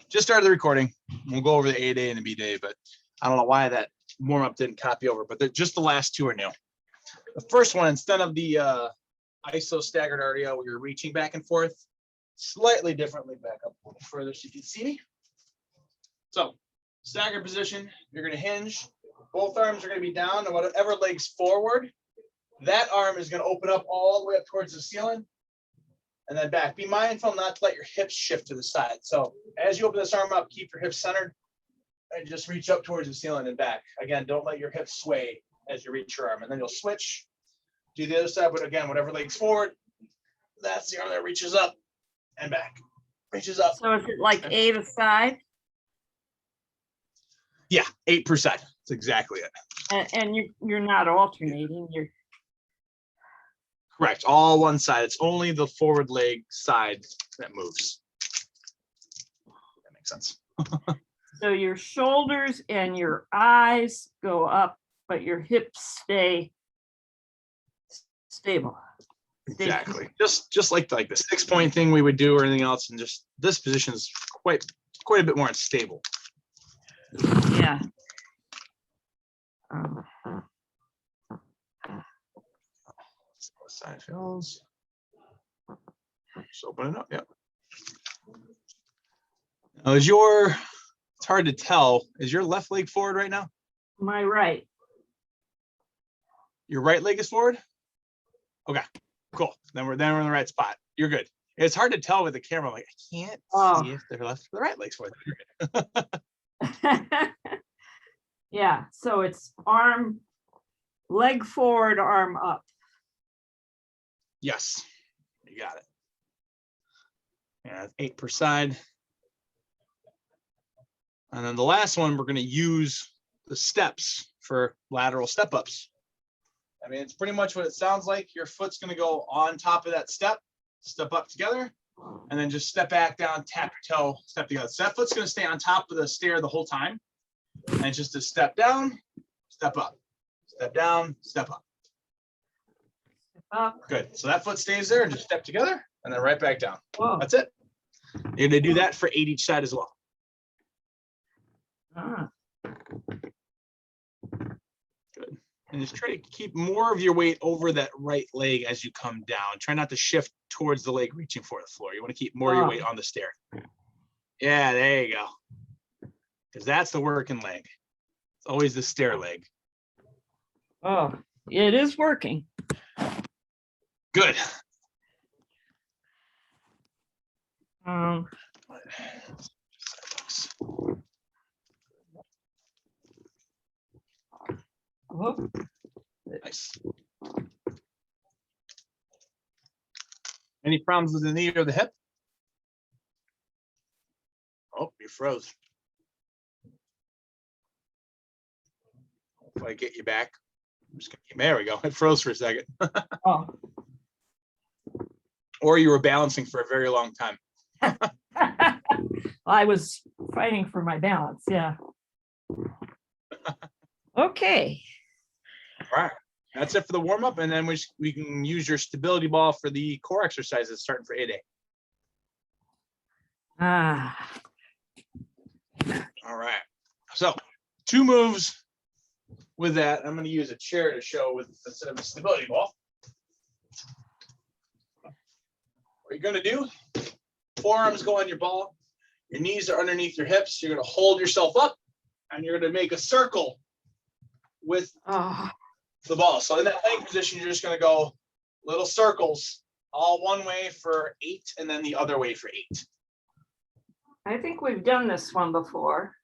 just started the recording. We'll go over the A day and the B day, but I don't know why that warm up didn't copy over, but just the last two are new. The first one, instead of the ISO staggered RDL where you're reaching back and forth, slightly differently, back up a little further so you can see me. So staggered position, you're going to hinge. Both arms are going to be down, and whatever leg's forward, that arm is going to open up all the way up towards the ceiling and then back. Be mindful not to let your hips shift to the side. So as you open this arm up, keep your hips centered and just reach up towards the ceiling and back. Again, don't let your hips sway as you reach your arm, and then you'll switch, do the other side. But again, whatever leg's forward, that's the arm that reaches up and back, reaches up. So is it like 8 aside? Yeah, 8 per side. That's exactly it. And you're not alternating. You're correct. All one side. It's only the forward leg side that moves. That makes sense. so your shoulders and your eyes go up, but your hips stay stable. Exactly. Just like the 6-point thing we would do or anything else, and just this position is quite a bit more unstable. Yeah. Side fills. Just open it up. Yep. Now it's hard to tell. Is your left leg forward right now? My right. Your right leg is forward? Okay, cool. Then we're in the right spot. You're good. It's hard to tell with the camera. Like, I can't see if their left or the right leg's forward. Yeah, so it's leg forward, arm up. Yes, you got it. Yeah, 8 per side. And then the last one, we're going to use the steps for lateral step ups. I mean, it's pretty much what it sounds like. Your foot's going to go on top of that step up together, and then just step back down, tap your toe, step together. So that foot's going to stay on top of the stair the whole time. And just a step down, step up, step down, step up. Good. So that foot stays there and just step together and then right back down. Whoa. That's it. You're going to do that for 8 each side as well. Good. And just try to keep more of your weight over that right leg as you come down. Try not to shift towards the leg reaching for the floor. You want to keep more of your weight on the stair. Yeah, there you go. Because that's the working leg. It's always the stair leg. Oh, it is working. Good. Oh, nice. Any problems with the knee or the hip? Oh, you froze. If I get you back, I'm just gonna, there we go. It froze for a second. oh. Or you were balancing for a very long time. I was fighting for my balance. Yeah. Okay. All right. That's it for the warm up. And then we can use your stability ball for the core exercises starting for 8A. All right. So 2 moves with that. I'm going to use a chair to show instead of a stability ball. What you're going to do, forearms go on your ball. Your knees are underneath your hips. You're going to hold yourself up and you're going to make a circle with the ball. So in that leg position, you're just going to go little circles, all one way for 8 and then the other way for 8. I think we've done this one before.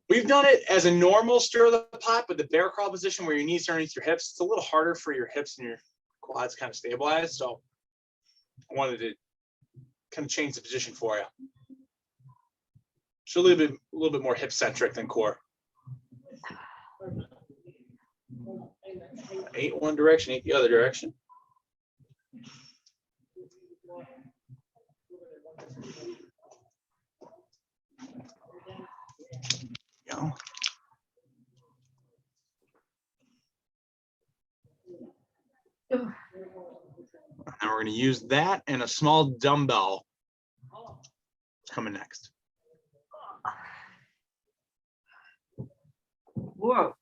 We've done it as a normal stir of the pot, but the bear crawl position where your knees are underneath your hips, it's a little harder for your hips and your quads kind of stabilize. So I wanted to kind of change the position for you. It's a little bit more hip centric than core. 8 one direction, 8 the other direction. Go. And we're going to use that and a small dumbbell coming next. Whoa.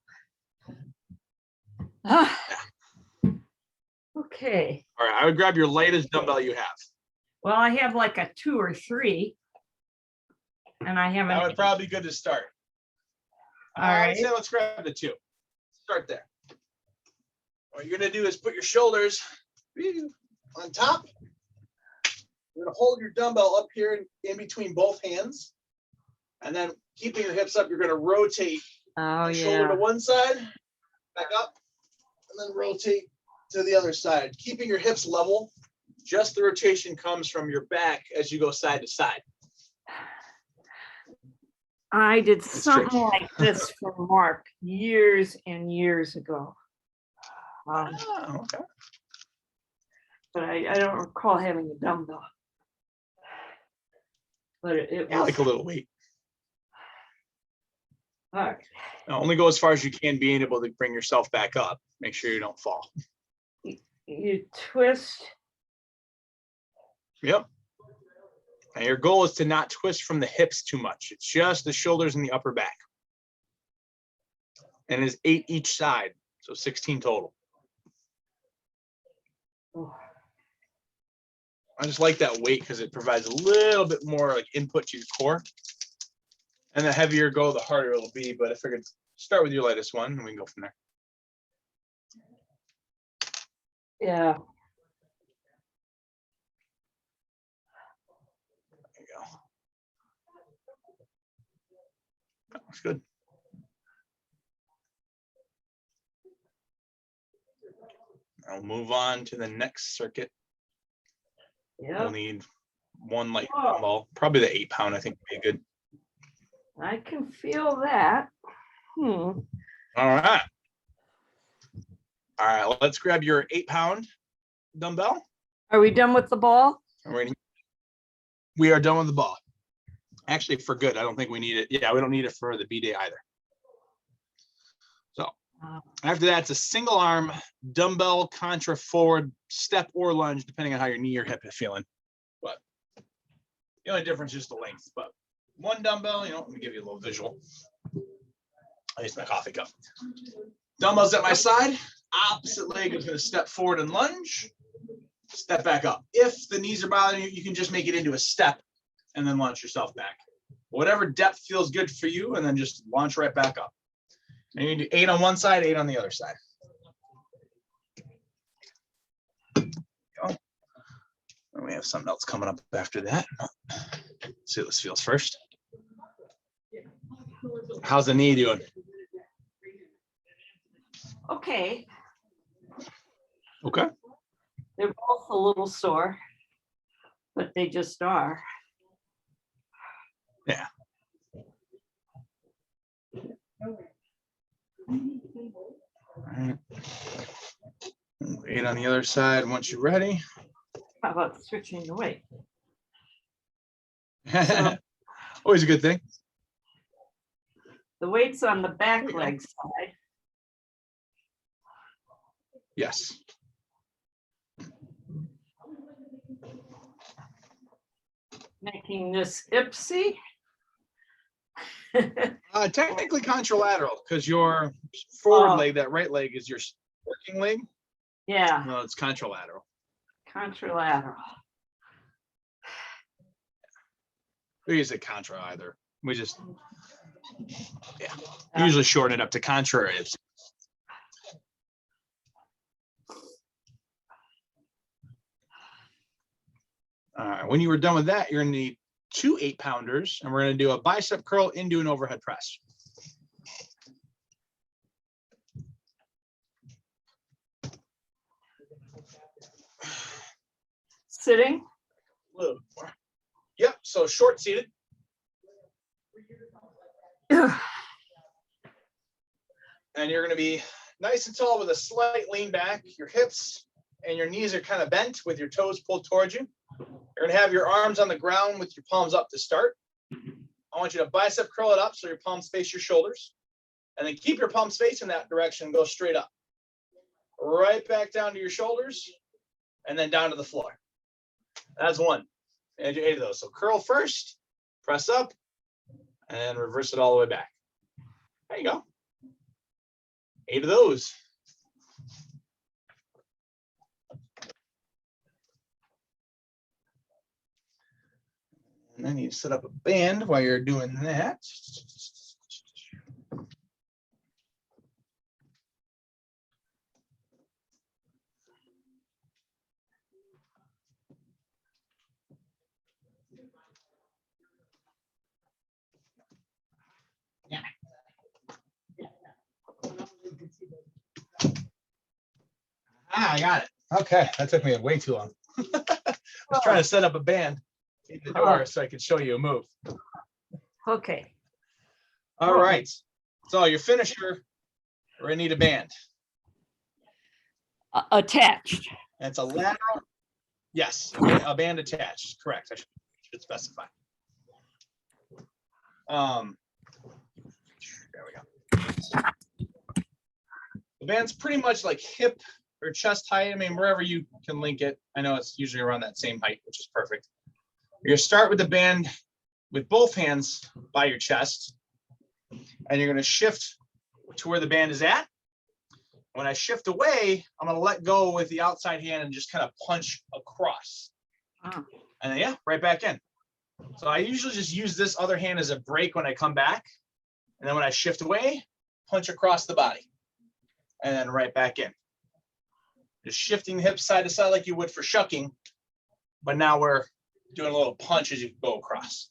Ah. Okay. All right, I would grab your lightest dumbbell you have. Well, I have like a 2 or 3. And I haven't. That would probably be good to start. All I right. would say let's grab the 2. Start there. What you're gonna do is put your shoulders on top. You're gonna hold your dumbbell up here in between both hands. And then keeping your hips up, you're gonna rotate Oh, shoulder to yeah. one side, back up, and then rotate to the other side. Keeping your hips level. Just the rotation comes from your back as you go side to side. I did It's something tricky. like this for Mark years and years ago. Oh, okay. But I don't recall having a dumbbell. But it Yeah, was like a little weight. all right. Now, only go as far as you can, being able to bring yourself back up. Make sure you don't fall. You twist. Yep. And your goal is to not twist from the hips too much. It's just the shoulders and the upper back. And it's 8 each side, so 16 total. Oh, I just like that weight because it provides a little bit more like input to your core. And the heavier you go, the harder it'll be. But I figured start with your lightest one and we can go from there. yeah. There you go. That looks good. I'll move on to the next circuit. We'll Yeah. need one light Whoa. dumbbell, probably the 8 pound, I think would be good. I can feel that. All right. All right, let's grab your 8 pound dumbbell. Are we done with the ball? We are done with the ball. Actually, for good. I don't think we need it. Yeah, we don't need it for the B day either. So after that, it's a single arm dumbbell contra forward step or lunge, depending on how your knee or hip is feeling. But the only difference is the length. But one dumbbell, let me give you a little visual. I use my coffee cup. Dumbbells at my side. Opposite leg is going to step forward and lunge. Step back up. If the knees are bothering you, you can just make it into a step and then launch yourself back. Whatever depth feels good for you, and then just launch right back up. And you do 8 on one side, 8 on the other side. Go. And we have something else coming up after that. Let's see how this feels first. How's the knee doing? Okay. Okay. They're both a little sore, but they just are. Yeah. All right. 8 on the other side once you're ready. How about switching the weight? Always a good thing. The weight's on the back There you go. leg side. Yes. Making this ipsy. Technically contralateral, because your forward Oh. leg, that right leg, is your working leg. Yeah, No, it's contralateral. contralateral. We use it contra either. We just, yeah, usually shorten it up to contrary. All right, when you were done with that, you're gonna need 2 8-pounders, and we're gonna do a bicep curl into an overhead press. Sitting. A little more. Yep, so short seated. Ugh. And you're gonna be nice and tall with a slight lean back. Your hips and your knees are kind of bent with your toes pulled towards you. You're gonna have your arms on the ground with your palms up to start. I want you to bicep curl it up so your palms face your shoulders. And then keep your palms facing that direction and go straight up. Right back down to your shoulders and then down to the floor. That's 1. And do 8 of those. So curl first, press up, and then reverse it all the way back. There you go. 8 of those. And then you set up a band while you're doing that. I got it. Okay, that took me way too long. I was trying to set up a band in the door so I could show you a move. Okay. All right. So your finisher, we're gonna need a band. Attached. And it's a lateral. Yes, a band attached. Correct. I should specify. There we go. The band's pretty much like hip or chest height. I mean, wherever you can link it. I know it's usually around that same height, which is perfect. You're gonna start with the band with both hands by your chest, and you're gonna shift to where the band is at. When I shift away, I'm gonna let go with the outside hand and just kind of punch across. And then, yeah, right back in. So I usually just use this other hand as a break when I come back. And then when I shift away, punch across the body. And then right back in. Just shifting the hips side to side like you would for shucking. But now we're doing a little punch as you go across.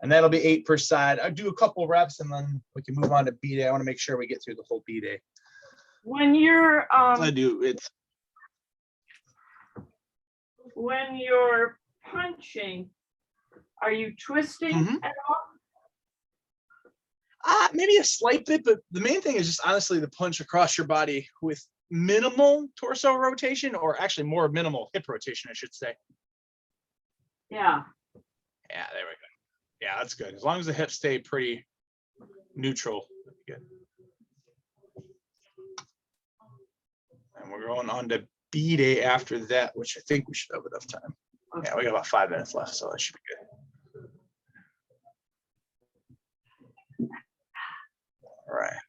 And that'll be 8 per side. I'll do a couple reps and then we can move on to B day. I want to make sure we get through the whole B day. When you're when you're punching, are you twisting at all? Maybe a slight bit, but the main thing is just honestly the punch across your body with minimal torso rotation, or actually more minimal hip rotation, I should say. Yeah. Yeah, there we go. Yeah, that's good. As long as the hips stay pretty neutral, that'd be good. And we're going on to B day after that, which I think we should have enough time. Okay. Yeah, we got about 5 minutes left, so that should be good. All right.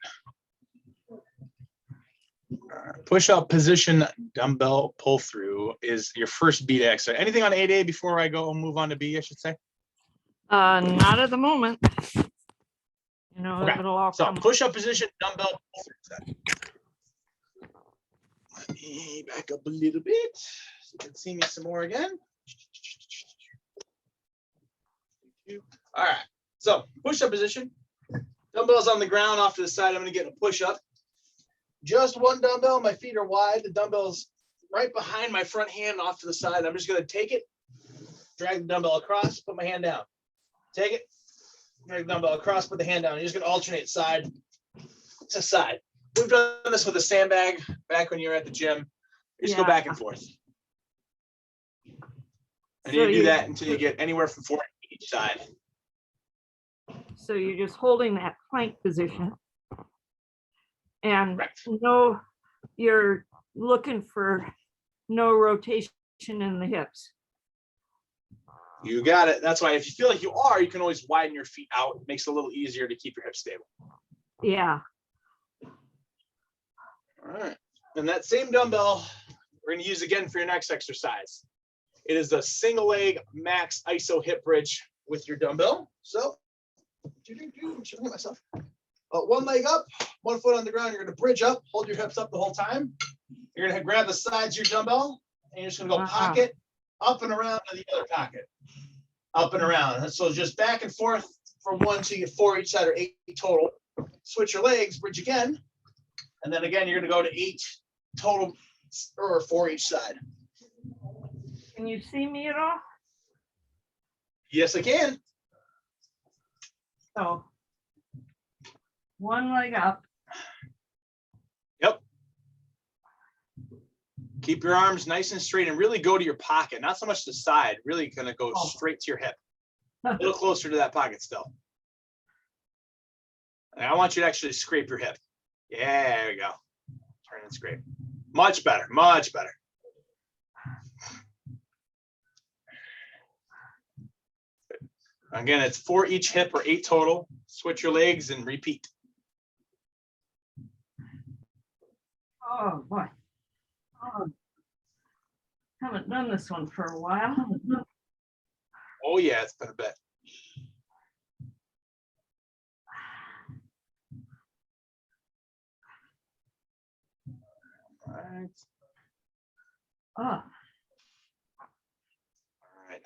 Push-up position dumbbell pull through is your first B day exercise. Anything on 8A before I go and move on to B, I should say? Not at the moment. You know, okay. it'll all so come. Push-up position dumbbell pull through. Let me back up a little bit so you can see me some more again. All right. So push-up position. Dumbbells on the ground off to the side. I'm going to get a push-up. Just one dumbbell. My feet are wide. The dumbbell's right behind my front hand off to the side. I'm just going to take it, drag the dumbbell across, put my hand down. Take it, drag the dumbbell across, put the hand down. You're just going to alternate side to side. We've done this with a sandbag back when you were at the gym. You just go back and forth. And you do that until you get anywhere from 4 each side. So you're just holding that plank position. And correct. No, you're looking for no rotation in the hips. You got it. That's why if you feel like you are, you can always widen your feet out. It makes it a little easier to keep your hips stable. Yeah. All right. And that same dumbbell, we're going to use again for your next exercise. It is a single leg max iso hip bridge with your dumbbell. So, myself. One leg up, 1 foot on the ground. You're going to bridge up, hold your hips up the whole time. You're going to grab the sides of your dumbbell, and you're just going to go pocket, up and around to the other pocket, up and around. And so just back and forth from 1 to you get 4 each side, or 8 total. Switch your legs, bridge again. And then again, you're going to go to 8 total, or 4 each side. Can you see me at all? Yes, I can. So, one leg up. Yep. Keep your arms nice and straight and really go to your pocket, not so much the side, really going to go straight to your hip. A little closer to that pocket still. And I want you to actually scrape your hip. Yeah, there we go. Turn and scrape. Much better, much better. Again, it's 4 each hip or 8 total. Switch your legs and repeat. Oh, boy. Oh, haven't done this one for a while. Oh yeah, it's been a bit. All right. Oh, All right.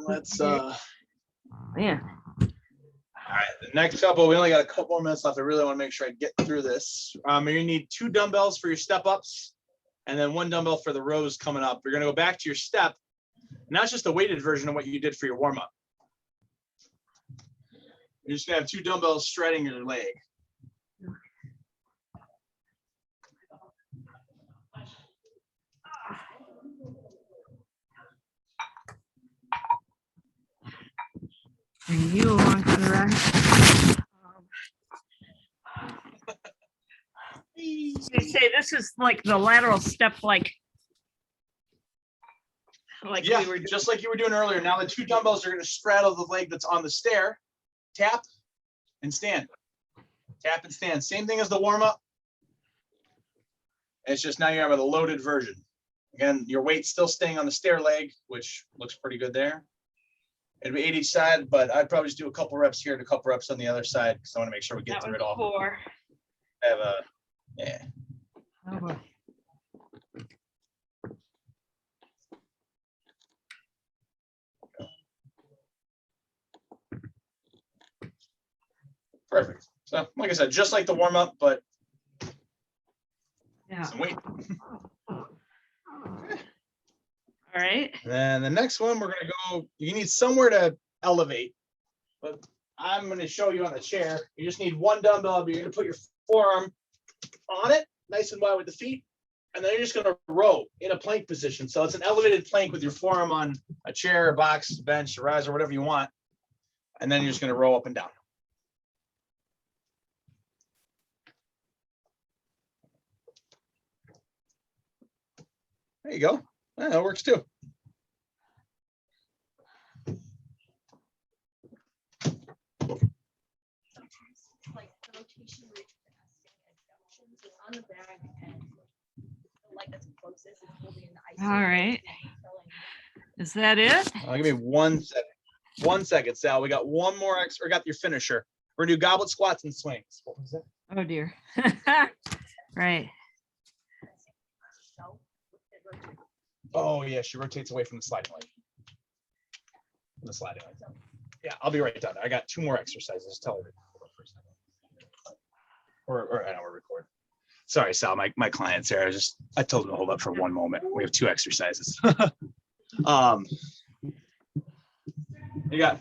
Let's man. all right, the next couple, we only got a couple more minutes left. I really want to make sure I get through this. You're gonna need 2 dumbbells for your step ups and then 1 dumbbell for the rows coming up. You're gonna go back to your step. Now it's just a weighted version of what you did for your warm up. You're just gonna have 2 dumbbells shredding your leg. Bring you along for the ride. They say this is like the lateral step, like Yeah, we were just like you were doing earlier. Now the 2 dumbbells are going to straddle the leg that's on the stair. Tap and stand. Tap and stand. Same thing as the warm up. It's just now you have a loaded version. Again, your weight's still staying on the stair leg, which looks pretty good there. It'd be 8 each side, but I'd probably just do a couple reps here and a couple reps on the other side because I want to make sure we get that through was it all. 4. I have a, yeah. Oh, boy. Perfect. So, like I said, just like the warm up, but Yeah. some weight. All right. Then the next one, we're gonna go. You need somewhere to elevate, but I'm going to show you on the chair. You just need 1 dumbbell. But you're going to put your forearm on it, nice and wide with the feet, and then you're just going to row in a plank position. So it's an elevated plank with your forearm on a chair, a box, bench, a riser, whatever you want, and then you're just going to row up and down. There you go. Yeah, that works too. Like rotation where you can adductions, it's on the back and the leg that's closest is holding the ice. All right. Is that it? Give me 1 second. 1 second, Sal. We got one more extra. We got your finisher. We're gonna do goblet squats and swings. What was that? Oh, dear. Right. Oh yeah, she rotates away from the sliding leg. From the sliding leg. Yeah, I'll be right down there. I got 2 more exercises. Tell her. Or I know we're recording. Sorry, Sal. My client's here. I told him to hold up for 1 moment. We have 2 exercises. You got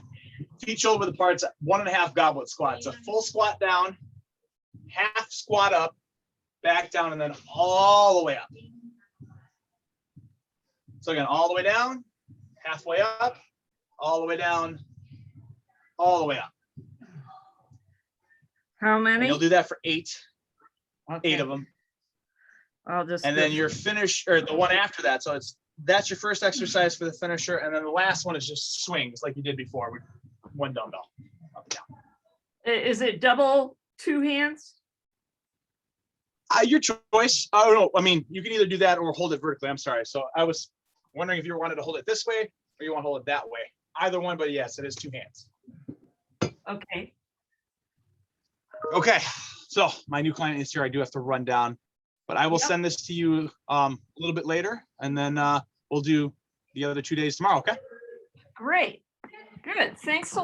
feet shoulder width apart. 1.5 goblet squats. A full squat down, half squat up, back down, and then all the way up. So again, all the way down, halfway up, all the way down, all the way up. How And many? you'll do that for 8 Okay. of them. I'll just. And then your finish, or the one after that. So that's your first exercise for the finisher. And then the last one is just swings like you did before with 1 dumbbell up and down. Is it double 2 hands? Your choice. I don't know. I mean, you can either do that or hold it vertically. I'm sorry. So I was wondering if you wanted to hold it this way or you want to hold it that way. Either one, but yes, it is 2 hands. Okay. Okay. So my new client is here. I do have to run down, but I will Yep. send this to you a little bit later, and then we'll do the other 2 days tomorrow. Okay. Great. Good. Thanks a